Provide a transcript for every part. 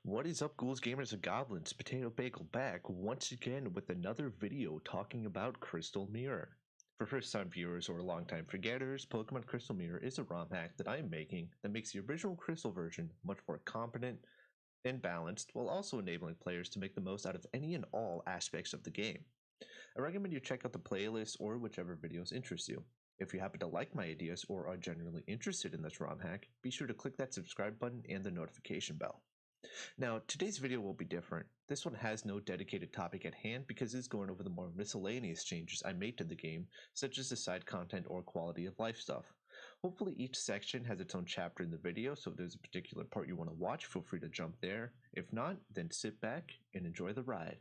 What is up, ghouls, gamers, and goblins? PotatoBagel back once again with another video talking about Crystal Mirror. For first-time viewers or long-time forgetters, Pokemon Crystal Mirror is a ROM hack that I am making that makes the original Crystal version much more competent and balanced, while also enabling players to make the most out of any and all aspects of the game. I recommend you check out the playlist or whichever videos interest you. If you happen to like my ideas or are genuinely interested in this ROM hack, be sure to click that subscribe button and the notification bell. Now, today's video will be different. This one has no dedicated topic at hand because it's going over the more miscellaneous changes I made to the game, such as the side content or quality of life stuff. Hopefully each section has its own chapter in the video, so if there's a particular part you want to watch, feel free to jump there. If not, then sit back and enjoy the ride.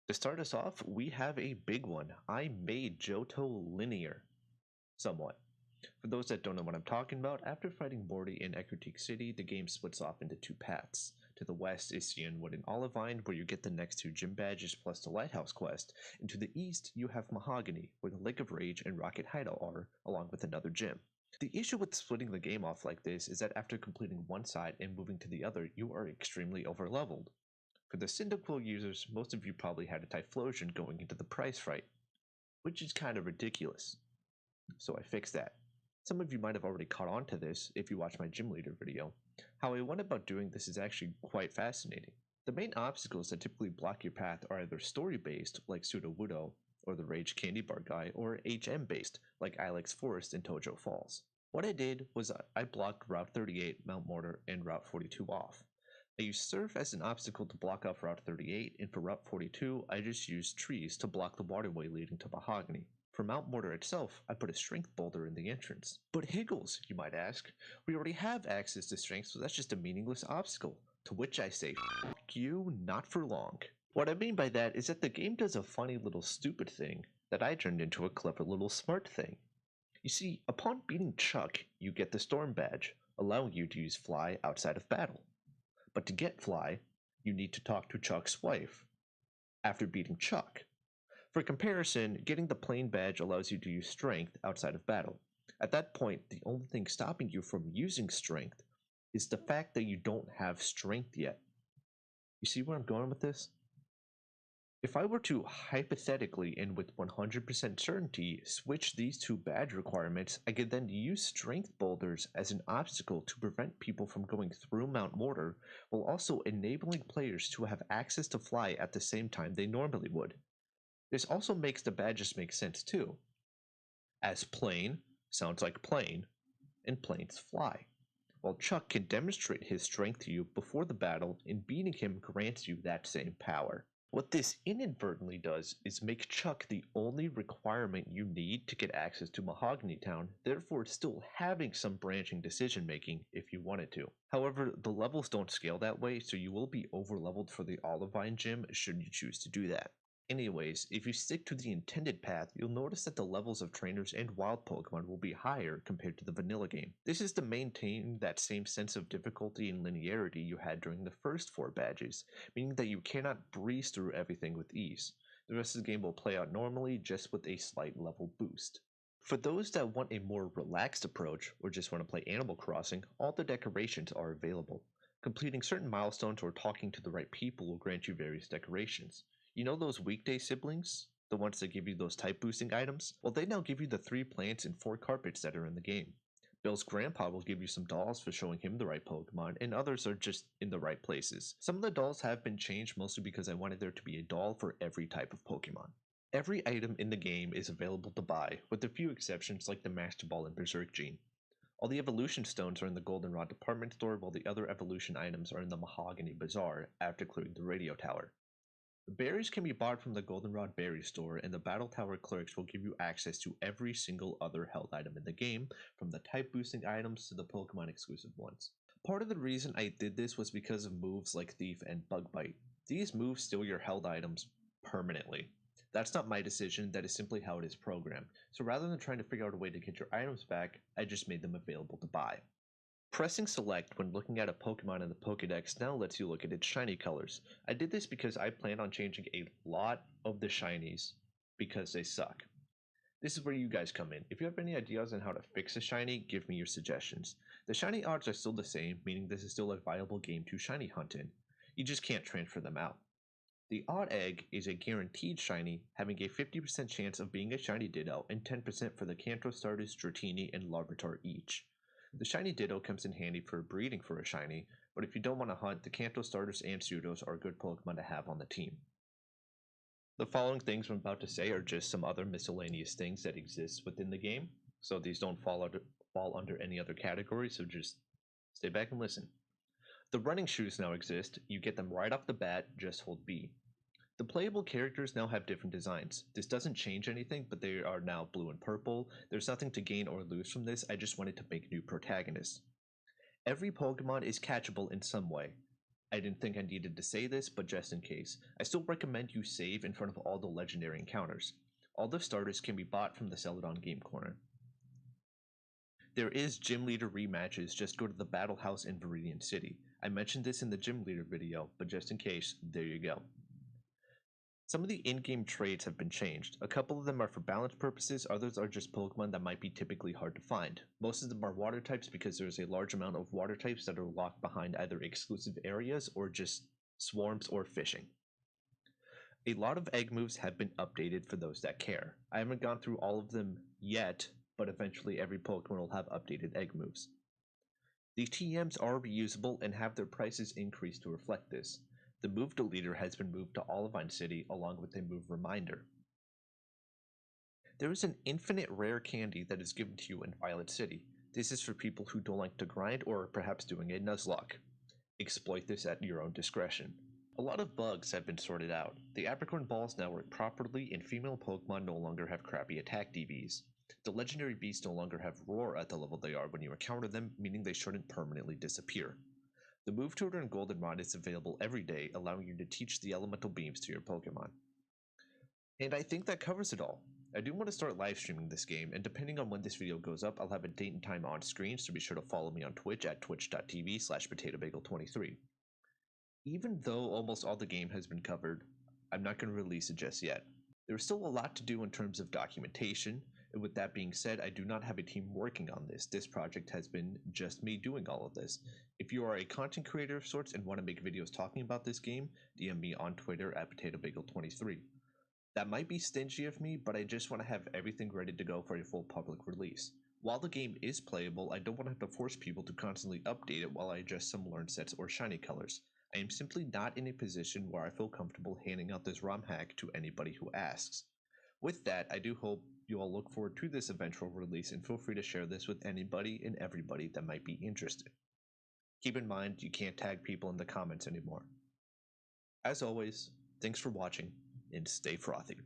To start us off, we have a big one. I made Johto linear. Somewhat. For those that don't know what I'm talking about, after fighting Morty in Ecruteak City, the game splits off into two paths. To the west is Cianwood and Olivine, where you get the next two gym badges plus the Lighthouse quest, and to the east you have Mahogany, where the Lake of Rage and Rocket Hideout are, along with another gym. The issue with splitting the game off like this is that after completing one side and moving to the other, you are extremely overleveled. For the Cyndaquil users, most of you probably had a Typhlosion going into the prize fight, which is kind of ridiculous. So I fixed that. Some of you might have already caught on to this if you watched my gym leader video. How I went about doing this is actually quite fascinating. The main obstacles that typically block your path are either story-based, like Sudowoodo, or the Rage Candy Bar guy, or HM-based, like Ilex Forest and Tojo Falls. What I did was I blocked Route 38, Mount Mortar, and Route 42 off. I used Surf as an obstacle to block off Route 38, and for Route 42, I just used trees to block the waterway leading to Mahogany. For Mount Mortar itself, I put a strength boulder in the entrance. But Higgles, you might ask, we already have access to strength, so that's just a meaningless obstacle. To which I say, fuck you, not for long. What I mean by that is that the game does a funny little stupid thing that I turned into a clever little smart thing. You see, upon beating Chuck, you get the Storm Badge, allowing you to use Fly outside of battle. But to get Fly, you need to talk to Chuck's wife after beating Chuck. For comparison, getting the plain badge allows you to use strength outside of battle. At that point, the only thing stopping you from using strength is the fact that you don't have strength yet. You see where I'm going with this? If I were to hypothetically and with 100% certainty switch these two badge requirements, I could then use strength boulders as an obstacle to prevent people from going through Mount Mortar, while also enabling players to have access to Fly at the same time they normally would. This also makes the badges make sense too, as plane sounds like plane, and planes fly, while Chuck can demonstrate his strength to you before the battle, and beating him grants you that same power. What this inadvertently does is make Chuck the only requirement you need to get access to Mahogany Town, therefore still having some branching decision making if you wanted to. However, the levels don't scale that way, so you will be overleveled for the Olivine gym should you choose to do that. Anyways, if you stick to the intended path, you'll notice that the levels of trainers and wild Pokemon will be higher compared to the vanilla game. This is to maintain that same sense of difficulty and linearity you had during the first 4 badges, meaning that you cannot breeze through everything with ease. The rest of the game will play out normally, just with a slight level boost. For those that want a more relaxed approach, or just want to play Animal Crossing, all the decorations are available. Completing certain milestones or talking to the right people will grant you various decorations. You know those weekday siblings? The ones that give you those type boosting items? Well, they now give you the 3 plants and 4 carpets that are in the game. Bill's grandpa will give you some dolls for showing him the right Pokemon, and others are just in the right places. Some of the dolls have been changed mostly because I wanted there to be a doll for every type of Pokemon. Every item in the game is available to buy, with a few exceptions like the Master Ball and Berserk Gene. All the evolution stones are in the Goldenrod department store, while the other evolution items are in the Mahogany Bazaar after clearing the radio tower. The berries can be bought from the Goldenrod Berry Store, and the Battle Tower clerks will give you access to every single other held item in the game, from the type boosting items to the Pokemon exclusive ones. Part of the reason I did this was because of moves like Thief and Bug Bite. These moves steal your held items permanently. That's not my decision, that is simply how it is programmed. So rather than trying to figure out a way to get your items back, I just made them available to buy. Pressing select when looking at a Pokemon in the Pokédex now lets you look at its shiny colors. I did this because I plan on changing a lot of the shinies because they suck. This is where you guys come in. If you have any ideas on how to fix a shiny, give me your suggestions. The shiny odds are still the same, meaning this is still a viable game to shiny hunt in. You just can't transfer them out. The odd egg is a guaranteed shiny, having a 50% chance of being a shiny Ditto and 10% for the Kanto starters, Dratini, and Larvitar each. The shiny Ditto comes in handy for breeding for a shiny, but if you don't want to hunt, the Kanto starters and Pseudos are good Pokemon to have on the team. The following things I'm about to say are just some other miscellaneous things that exist within the game, so these don't fall under any other category, so just stay back and listen. The running shoes now exist, you get them right off the bat, just hold B. The playable characters now have different designs. This doesn't change anything, but they are now blue and purple. There's nothing to gain or lose from this, I just wanted to make new protagonists. Every Pokemon is catchable in some way. I didn't think I needed to say this, but just in case, I still recommend you save in front of all the legendary encounters. All the starters can be bought from the Celadon Game Corner. There is Gym Leader rematches, just go to the Battle House in Viridian City. I mentioned this in the Gym Leader video, but just in case, there you go. Some of the in-game traits have been changed. A couple of them are for balance purposes, others are just Pokemon that might be typically hard to find. Most of them are water types because there's a large amount of water types that are locked behind either exclusive areas or just swarms or fishing. A lot of egg moves have been updated for those that care. I haven't gone through all of them yet, but eventually every Pokemon will have updated egg moves. The TMs are reusable and have their prices increased to reflect this. The move deleter has been moved to Olivine City along with a move reminder. There is an infinite rare candy that is given to you in Violet City. This is for people who don't like to grind or are perhaps doing a Nuzlocke. Exploit this at your own discretion. A lot of bugs have been sorted out. The Apricorn balls now work properly and female Pokemon no longer have crappy attack DBs. The legendary beasts no longer have roar at the level they are when you encounter them, meaning they shouldn't permanently disappear. The move tutor in Goldenrod is available every day, allowing you to teach the elemental beams to your Pokemon. And I think that covers it all. I do want to start live streaming this game, and depending on when this video goes up, I'll have a date and time on screen, so be sure to follow me on Twitch at twitch.tv/PotatoBagel23. Even though almost all the game has been covered, I'm not going to release it just yet. There's still a lot to do in terms of documentation, and with that being said, I do not have a team working on this. This project has been just me doing all of this. If you are a content creator of sorts and want to make videos talking about this game, DM me on Twitter at PotatoBagel23. That might be stingy of me, but I just want to have everything ready to go for a full public release. While the game is playable, I don't want to have to force people to constantly update it while I adjust some learn sets or shiny colors. I am simply not in a position where I feel comfortable handing out this ROM hack to anybody who asks. With that, I do hope you all look forward to this eventual release and feel free to share this with anybody and everybody that might be interested. Keep in mind, you can't tag people in the comments anymore. As always, thanks for watching, and stay frothy.